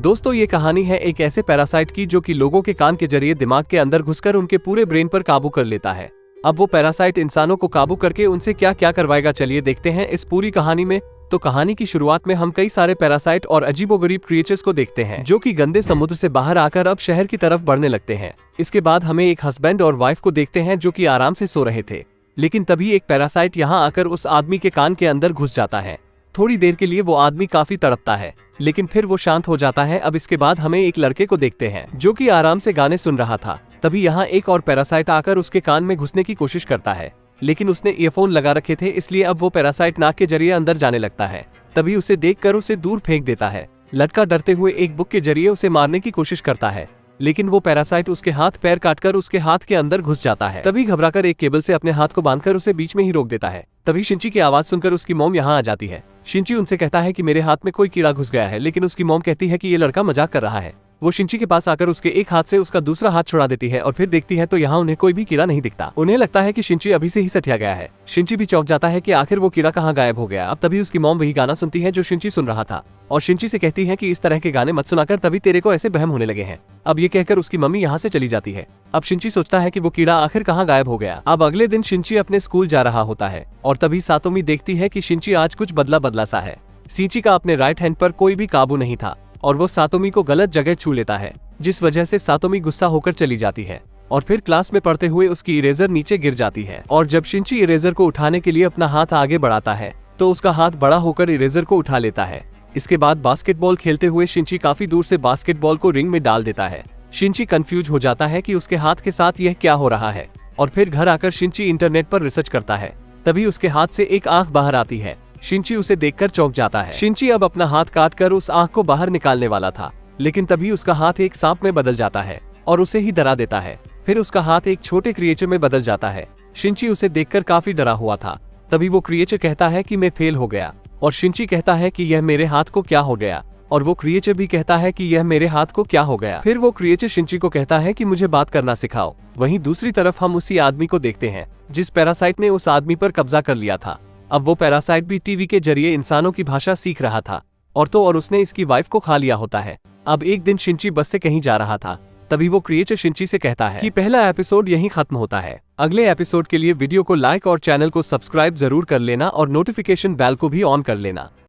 दोस्तों ये कहानी है एक ऐसे पैरासाइट की जो कि लोगों के कान के जरिए दिमाग के अंदर घुसकर उनके पूरे ब्रेन पर काबू कर लेता है। अब वो पैरासाइट इंसानों को काबू करके उनसे क्या क्या करवाएगा, चलिए देखते हैं इस पूरी कहानी में। तो कहानी की शुरुआत में हम कई सारे पैरासाइट और अजीबोगरीब क्रिएचर्स को देखते हैं जो कि गंदे समुद्र से बाहर आकर अब शहर की तरफ बढ़ने लगते हैं। इसके बाद हमें एक हस्बैंड और वाइफ को देखते हैं जो कि आराम से सो रहे थे, लेकिन तभी एक पैरासाइट यहाँ आकर उस आदमी के कान के अंदर घुस जाता है। थोड़ी देर के लिए वो आदमी काफी तड़पता है, लेकिन फिर वो शांत हो जाता है। अब इसके बाद हमें एक लड़के को देखते हैं जो कि आराम से गाने सुन रहा था। तभी यहाँ एक और पैरासाइट आकर उसके कान में घुसने की कोशिश करता है, लेकिन उसने ईयरफोन लगा रखे थे, इसलिए अब वो पैरासाइट नाक के जरिए अंदर जाने लगता है। तभी उसे देखकर उसे दूर फेंक देता है। लड़का डरते हुए एक बुक के जरिए उसे मारने की कोशिश करता है, लेकिन वो पैरासाइट उसके हाथ पैर काटकर उसके हाथ के अंदर घुस जाता है। तभी घबराकर एक केबल से अपने हाथ को बांधकर उसे बीच में ही रोक देता है। तभी शिंची की आवाज सुनकर उसकी मॉम यहाँ आ जाती है। शिंची उनसे कहता है कि मेरे हाथ में कोई कीड़ा घुस गया है, लेकिन उसकी मॉम कहती है कि ये लड़का मजाक कर रहा है। वो शिंची के पास आकर उसके एक हाथ से उसका दूसरा हाथ छुड़ा देती है और फिर देखती है तो यहाँ उन्हें कोई भी कीड़ा नहीं दिखता। उन्हें लगता है कि शिंची अभी से ही सटिया गया है। शिंची भी चौंक जाता है कि आखिर वो कीड़ा कहाँ गायब हो गया। अब तभी उसकी मॉम वही गाना सुनती है जो शिंची सुन रहा था और शिंची से कहती है कि इस तरह के गाने मत सुनाकर, तभी तेरे को ऐसे बहम होने लगे हैं। अब ये कहकर उसकी मम्मी यहाँ से चली जाती है। अब शिंची सोचता है कि वो कीड़ा आखिर कहाँ गायब हो गया। अब अगले दिन शिंची अपने स्कूल जा रहा होता है और तभी सातोमी देखती है कि शिंची आज कुछ बदला बदला सा है। शिंची का अपने राइट हैंड पर कोई भी काबू नहीं था और वो सातोमी को गलत जगह छू लेता है, जिस वजह से सातोमी गुस्सा होकर चली जाती है और फिर क्लास में पढ़ते हुए उसकी इरेजर नीचे गिर जाती है। और जब शिंची इरेजर को उठाने के लिए अपना हाथ आगे बढ़ाता है तो उसका हाथ बड़ा होकर इरेजर को उठा लेता है। इसके बाद बास्केटबॉल खेलते हुए शिंची काफी दूर से बास्केटबॉल को रिंग में डाल देता है। शिंची कंफ्यूज हो जाता है कि उसके हाथ के साथ यह क्या हो रहा है और फिर घर आकर शिंची इंटरनेट पर रिसर्च करता है। तभी उसके हाथ से एक आंख बाहर आती है। शिंची उसे देखकर चौंक जाता है। शिंची अब अपना हाथ काटकर उस आंख को बाहर निकालने वाला था, लेकिन तभी उसका हाथ एक सांप में बदल जाता है और उसे ही डरा देता है। फिर उसका हाथ एक छोटे क्रिएचर में बदल जाता है। शिंची उसे देखकर काफी डरा हुआ था। तभी वो क्रिएचर कहता है कि मैं फेल हो गया और शिंची कहता है कि यह मेरे हाथ को क्या हो गया और वो क्रिएचर भी कहता है कि यह मेरे हाथ को क्या हो गया। फिर वो क्रिएचर शिंची को कहता है कि मुझे बात करना सिखाओ। वहीं दूसरी तरफ हम उसी आदमी को देखते हैं जिस पैरासाइट ने उस आदमी पर कब्जा कर लिया था। अब वो पैरासाइट भी टीवी के जरिए इंसानों की भाषा सीख रहा था और उसने इसकी वाइफ को खा लिया होता है। अब एक दिन शिंची बस से कहीं जा रहा था, तभी वो क्रिएचर शिंची से कहता है कि पहला एपिसोड यहीं खत्म होता है। अगले एपिसोड के लिए वीडियो को लाइक और चैनल को सब्सक्राइब जरूर कर लेना और नोटिफिकेशन बेल को भी ऑन कर लेना।